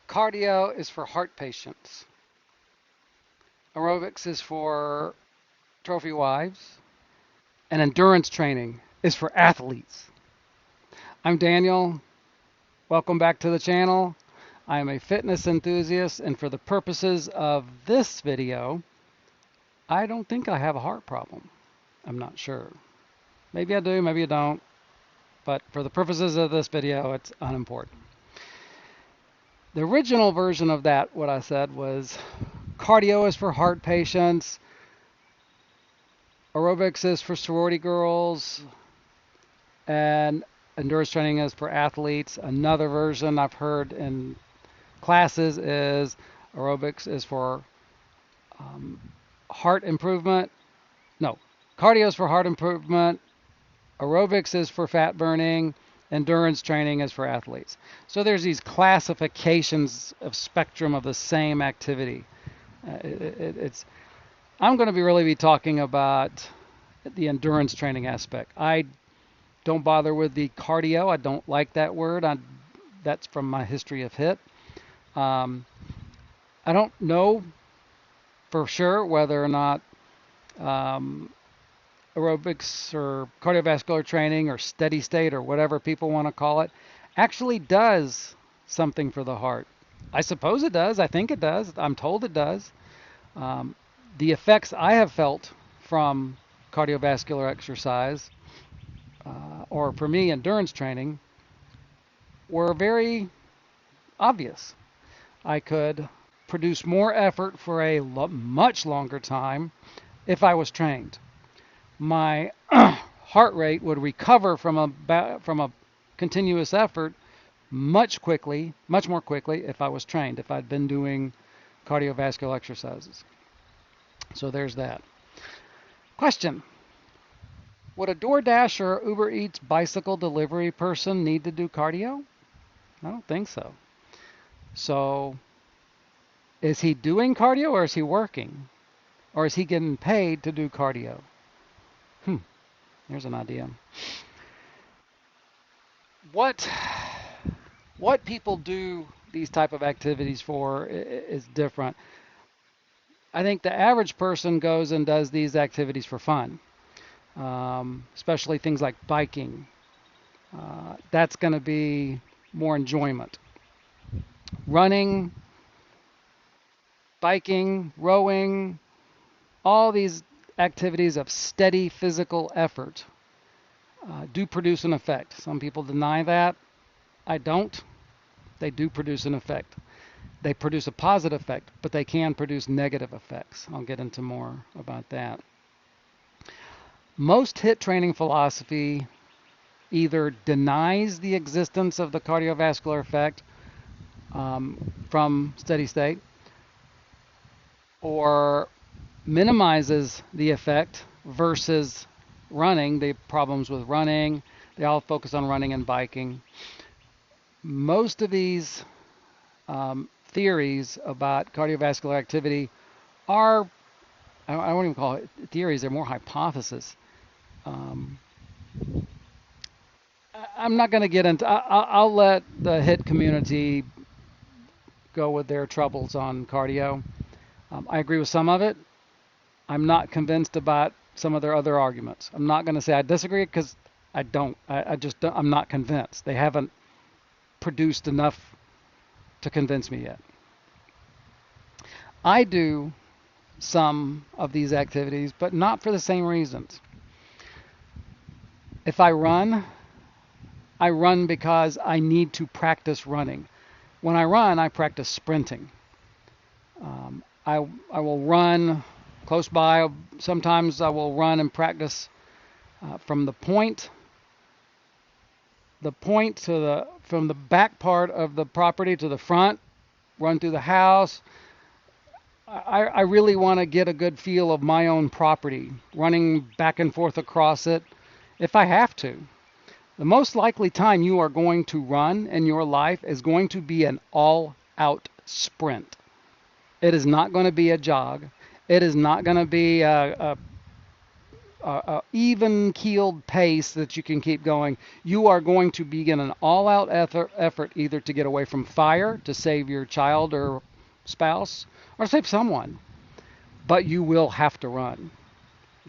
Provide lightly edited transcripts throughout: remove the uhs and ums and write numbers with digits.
Cardio is for heart patients. Aerobics is for trophy wives. And endurance training is for athletes. I'm Daniel. Welcome back to the channel. I am a fitness enthusiast, and for the purposes of this video, I don't think I have a heart problem. I'm not sure. Maybe I do, maybe I don't. But for the purposes of this video, it's unimportant. The original version of that, what I said was cardio is for heart patients, aerobics is for sorority girls, and endurance training is for athletes. Another version I've heard in classes is aerobics is for heart improvement. No, cardio is for heart improvement. Aerobics is for fat burning. Endurance training is for athletes. So there's these classifications of spectrum of the same activity. It's I'm going to really be talking about the endurance training aspect. I don't bother with the cardio. I don't like that word. That's from my history of HIIT. I don't know for sure whether or not aerobics or cardiovascular training or steady state or whatever people want to call it actually does something for the heart. I suppose it does. I think it does. I'm told it does. The effects I have felt from cardiovascular exercise, or for me, endurance training, were very obvious. I could produce more effort for a much longer time if I was trained. My heart rate would recover from a continuous effort much more quickly if I was trained, if I'd been doing cardiovascular exercises. So there's that. Question. Would a DoorDash or Uber Eats bicycle delivery person need to do cardio? I don't think so. So is he doing cardio or is he working? Or is he getting paid to do cardio? Here's an idea. What people do these type of activities for is different. I think the average person goes and does these activities for fun, especially things like biking. That's going to be more enjoyment. Running, biking, rowing, all these activities of steady physical effort do produce an effect. Some people deny that. I don't. They do produce an effect. They produce a positive effect, but they can produce negative effects. I'll get into more about that. Most HIIT training philosophy either denies the existence of the cardiovascular effect from steady state, or minimizes the effect versus running, the problems with running. They all focus on running and biking. Most of these theories about cardiovascular activity are, I won't even call it theories, they're more hypotheses. I'm not going to get into, I'll let the HIIT community go with their troubles on cardio. I agree with some of it. I'm not convinced about some of their other arguments. I'm not going to say I disagree because I don't. I just don't, I'm not convinced. They haven't produced enough to convince me yet. I do some of these activities, but not for the same reasons. If I run because I need to practice running. When I run, I practice sprinting. I will run close by. Sometimes I will run and practice from the point to from the back part of the property to the front, run through the house. I really want to get a good feel of my own property, running back and forth across it if I have to. The most likely time you are going to run in your life is going to be an all-out sprint. It is not going to be a jog. It is not going to be a even keeled pace that you can keep going, you are going to begin an all-out effort either to get away from fire, to save your child or spouse, or save someone. But you will have to run.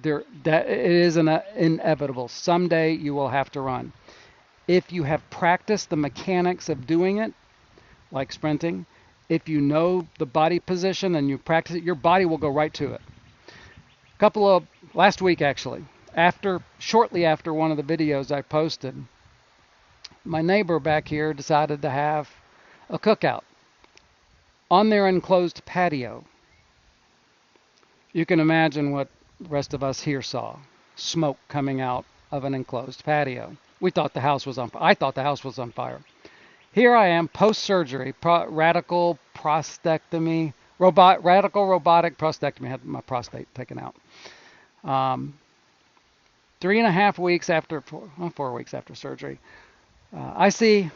That it is inevitable. Someday you will have to run. If you have practiced the mechanics of doing it, like sprinting, if you know the body position and you practice it, your body will go right to it. Couple of last week actually, shortly after one of the videos I posted, my neighbor back here decided to have a cookout on their enclosed patio. You can imagine what the rest of us here saw. Smoke coming out of an enclosed patio. We thought the house was on fire. I thought the house was on fire. Here I am, post-surgery, radical prostatectomy, radical robotic prostatectomy. I had my prostate taken out. 3.5 weeks after, 4 weeks after surgery, I see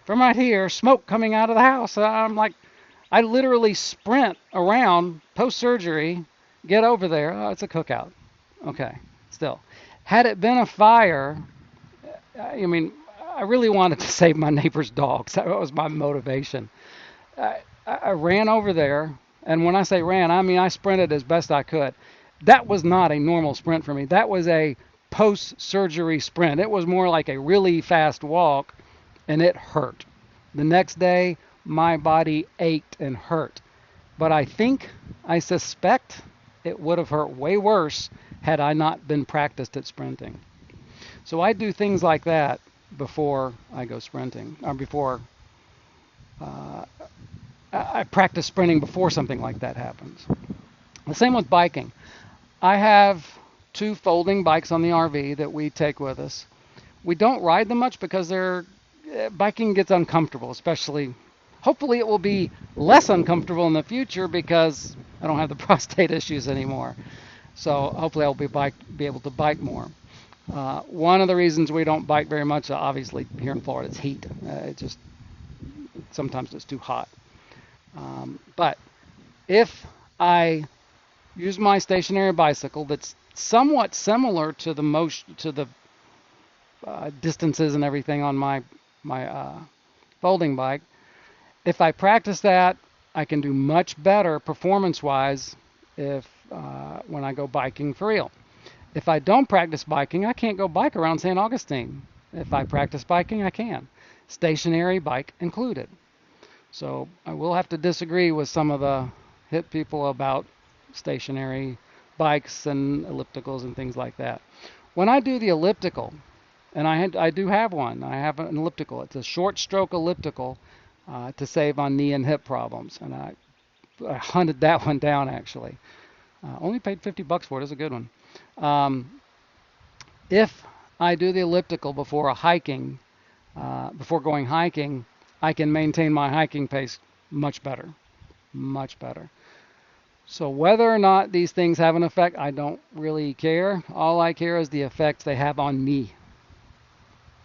from right here smoke coming out of the house. I'm like, I literally sprint around post-surgery, get over there. Oh, it's a cookout. Okay, still. Had it been a fire, I mean, I really wanted to save my neighbor's dogs. That was my motivation. I ran over there, and when I say ran, I mean I sprinted as best I could. That was not a normal sprint for me. That was a post-surgery sprint. It was more like a really fast walk, and it hurt. The next day, my body ached and hurt. But I suspect it would have hurt way worse had I not been practiced at sprinting. So I do things like that before I go sprinting, or before I practice sprinting before something like that happens. The same with biking. I have 2 folding bikes on the RV that we take with us. We don't ride them much because biking gets uncomfortable, especially, hopefully it will be less uncomfortable in the future because I don't have the prostate issues anymore. So hopefully I'll be able to bike more. One of the reasons we don't bike very much, obviously here in Florida, is heat. Sometimes it's too hot. But if I use my stationary bicycle that's somewhat similar to the distances and everything on my folding bike, if I practice that, I can do much better performance-wise when I go biking for real. If I don't practice biking, I can't go bike around St. Augustine. If I practice biking, I can. Stationary bike included. So I will have to disagree with some of the hip people about stationary bikes and ellipticals and things like that. When I do the elliptical, and I do have one. I have an elliptical. It's a short stroke elliptical to save on knee and hip problems. And I hunted that one down actually. Only paid $50 for it. It's a good one. If I do the elliptical before going hiking, I can maintain my hiking pace much better. Much better. So whether or not these things have an effect, I don't really care. All I care is the effects they have on me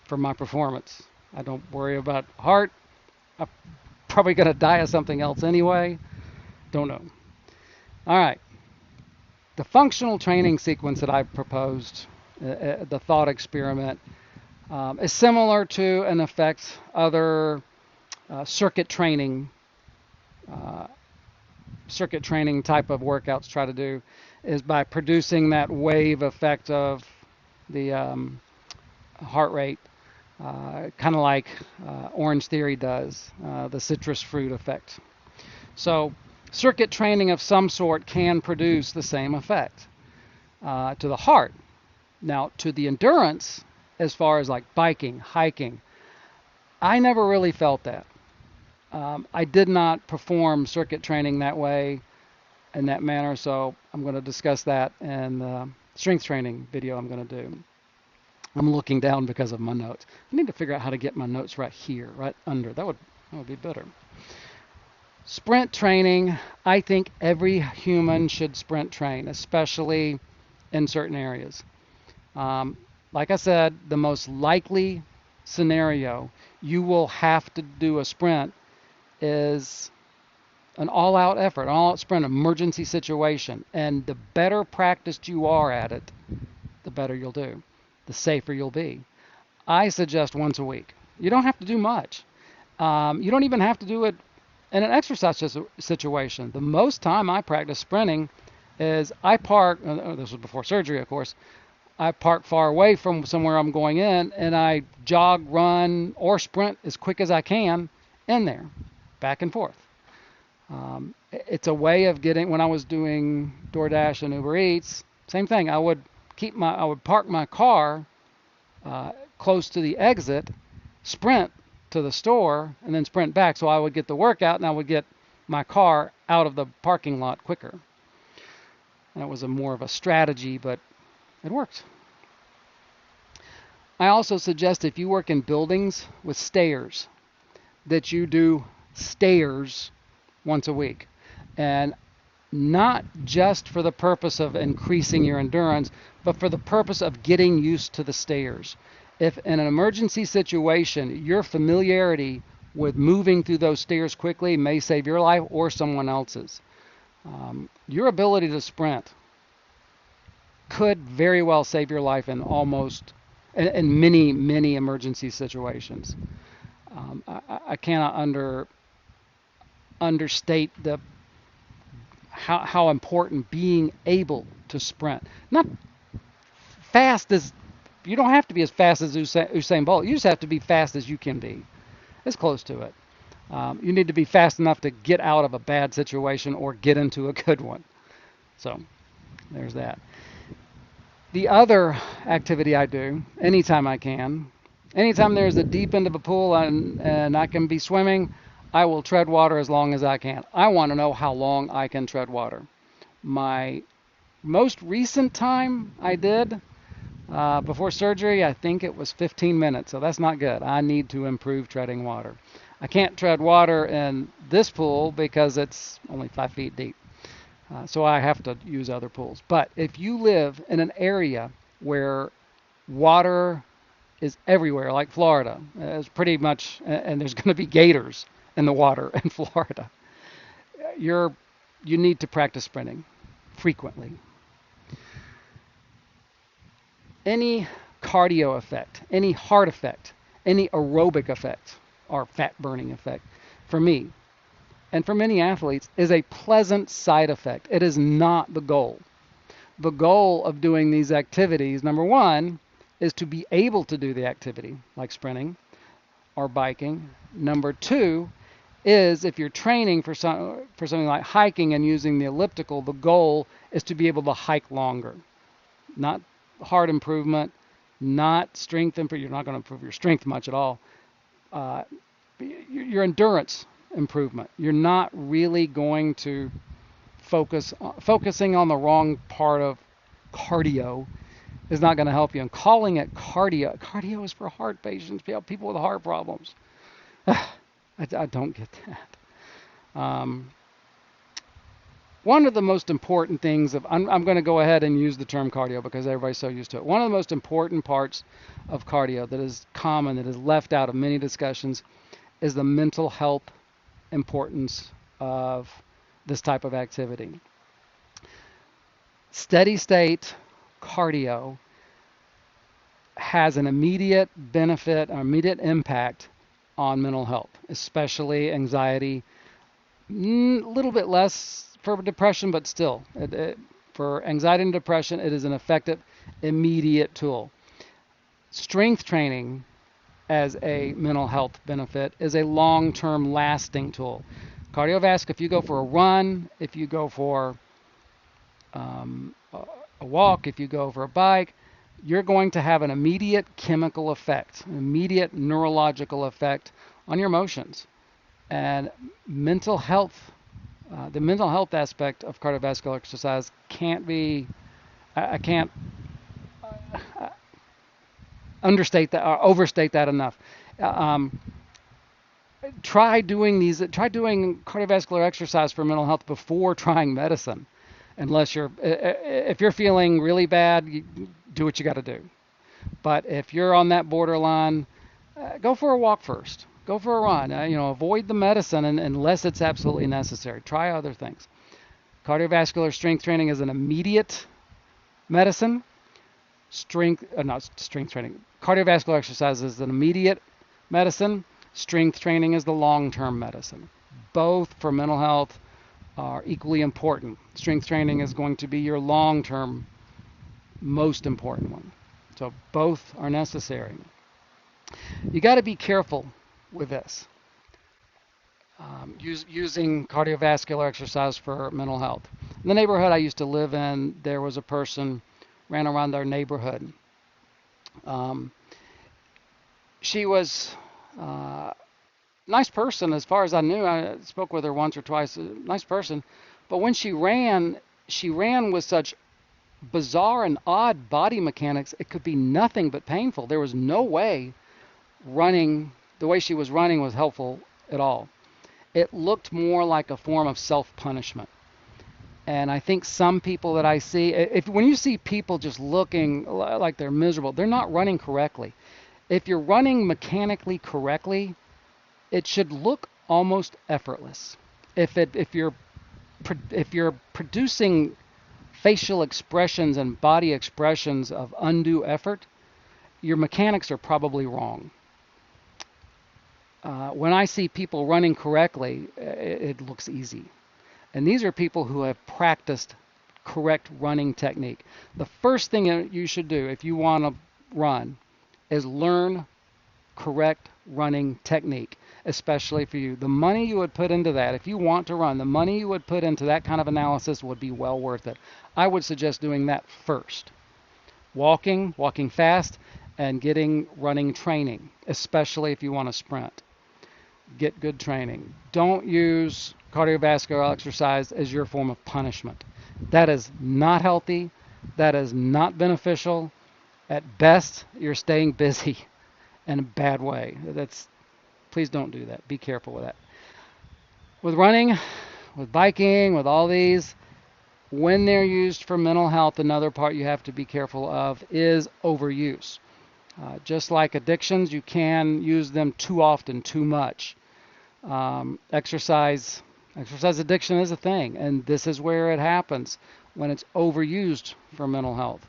for my performance. I don't worry about heart. I'm probably going to die of something else anyway. Don't know. All right. The functional training sequence that I proposed, the thought experiment, is similar to and affects other circuit training type of workouts try to do, is by producing that wave effect of the heart rate, kind of like Orange Theory does, the citrus fruit effect. So circuit training of some sort can produce the same effect to the heart. Now, to the endurance, as far as like biking, hiking, I never really felt that. I did not perform circuit training that way, in that manner, so I'm going to discuss that in the strength training video I'm going to do. I'm looking down because of my notes. I need to figure out how to get my notes right here, right under. That would be better. Sprint training, I think every human should sprint train, especially in certain areas. Like I said, the most likely scenario you will have to do a sprint is an all-out effort, an all-out sprint, emergency situation. And the better practiced you are at it, better you'll do, the safer you'll be. I suggest once a week. You don't have to do much. You don't even have to do it in an exercise situation. The most time I practice sprinting is I park, this was before surgery, of course, I park far away from somewhere I'm going in, and I jog, run, or sprint as quick as I can in there, back and forth. It's a way of getting, when I was doing DoorDash and Uber Eats, same thing. I would park my car close to the exit, sprint to the store, and then sprint back. So I would get the workout, and I would get my car out of the parking lot quicker. And it was more of a strategy, but it worked. I also suggest if you work in buildings with stairs, that you do stairs once a week. And not just for the purpose of increasing your endurance, but for the purpose of getting used to the stairs. If in an emergency situation, your familiarity with moving through those stairs quickly may save your life or someone else's. Your ability to sprint could very well save your life in many emergency situations. I cannot understate how important being able to sprint. Not fast as, you don't have to be as fast as Usain Bolt. You just have to be fast as you can be, as close to it. You need to be fast enough to get out of a bad situation or get into a good one. So there's that. The other activity I do anytime I can, anytime there's a deep end of a pool and I can be swimming, I will tread water as long as I can. I want to know how long I can tread water. My most recent time I did before surgery, I think it was 15 minutes, so that's not good. I need to improve treading water. I can't tread water in this pool because it's only 5 feet deep, so I have to use other pools. But if you live in an area where water is everywhere, like Florida, it's pretty much, and there's going to be gators in the water in Florida, you need to practice sprinting frequently. Any cardio effect, any heart effect, any aerobic effect, or fat burning effect, for me and for many athletes, is a pleasant side effect. It is not the goal. The goal of doing these activities, number one, is to be able to do the activity, like sprinting or biking. Number two is, if you're training for something like hiking and using the elliptical, the goal is to be able to hike longer. Not heart improvement, not strength improvement. You're not going to improve your strength much at all. Your endurance improvement. You're not really going to focusing on the wrong part of cardio is not going to help you. And calling it cardio is for heart patients, people with heart problems. I don't get that. One of the most important things I'm going to go ahead and use the term cardio because everybody's so used to it. One of the most important parts of cardio that is common, that is left out of many discussions, is the mental health importance of this type of activity. Steady state cardio has an immediate benefit, or immediate impact on mental health, especially anxiety. A little bit less for depression, but still, for anxiety and depression, it is an effective, immediate tool. Strength training as a mental health benefit is a long-term lasting tool. Cardiovascular, if you go for a run, if you go for a walk, if you go for a bike, you're going to have an immediate chemical effect, an immediate neurological effect on your emotions. And mental health, the mental health aspect of cardiovascular exercise can't be, I can't understate that or overstate that enough. Try doing cardiovascular exercise for mental health before trying medicine. If you're feeling really bad, do what you got to do. But if you're on that borderline, go for a walk first. Go for a run. Avoid the medicine unless it's absolutely necessary. Try other things. Cardiovascular strength training is an immediate medicine. not strength training. Cardiovascular exercise is an immediate medicine. Strength training is the long-term medicine. Both for mental health are equally important. Strength training is going to be your long-term most important one. So both are necessary. You got to be careful with this. Using cardiovascular exercise for mental health. In the neighborhood I used to live in, there was a person ran around our neighborhood. Um, she was a nice person as far as I knew. I spoke with her once or twice. A nice person, but when she ran with such bizarre and odd body mechanics. It could be nothing but painful. There was no way running the way she was running was helpful at all. It looked more like a form of self-punishment. And I think some people that I see, if when you see people just looking like they're miserable, they're not running correctly. If you're running mechanically correctly, it should look almost effortless. If you're producing facial expressions and body expressions of undue effort, your mechanics are probably wrong. When I see people running correctly, it looks easy. And these are people who have practiced correct running technique. The first thing that you should do if you want to run is learn correct running technique, especially for you. The money you would put into that, if you want to run, the money you would put into that kind of analysis would be well worth it. I would suggest doing that first. Walking fast, and getting running training, especially if you want to sprint. Get good training. Don't use cardiovascular exercise as your form of punishment. That is not healthy. That is not beneficial. At best, you're staying busy in a bad way. Please don't do that. Be careful with that. With running, with biking, with all these, when they're used for mental health, another part you have to be careful of is overuse. Just like addictions, you can use them too often, too much. Exercise addiction is a thing, and this is where it happens when it's overused for mental health.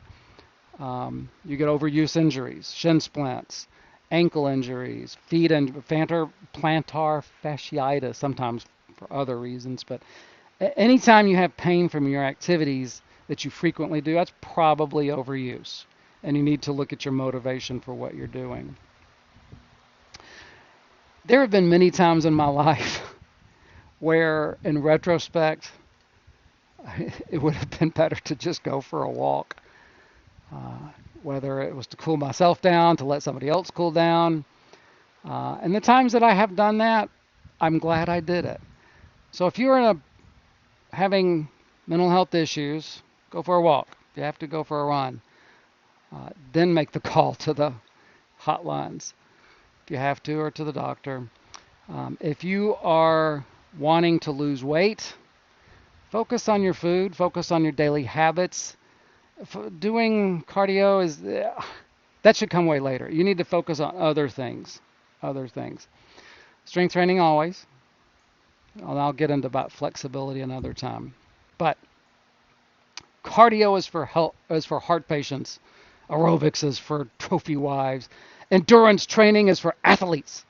You get overuse injuries, shin splints, ankle injuries, feet and plantar fasciitis, sometimes for other reasons. But anytime you have pain from your activities that you frequently do, that's probably overuse. And you need to look at your motivation for what you're doing. There have been many times in my life where, in retrospect, it would have been better to just go for a walk. Whether it was to cool myself down, to let somebody else cool down. And the times that I have done that, I'm glad I did it. So if you're having mental health issues, go for a walk. If you have to go for a run, then make the call to the hotlines if you have to, or to the doctor. If you are wanting to lose weight, focus on your food, focus on your daily habits. Doing cardio that should come way later. You need to focus on other things. Strength training always. And I'll get into about flexibility another time. But cardio is for heart patients. Aerobics is for trophy wives. Endurance training is for athletes.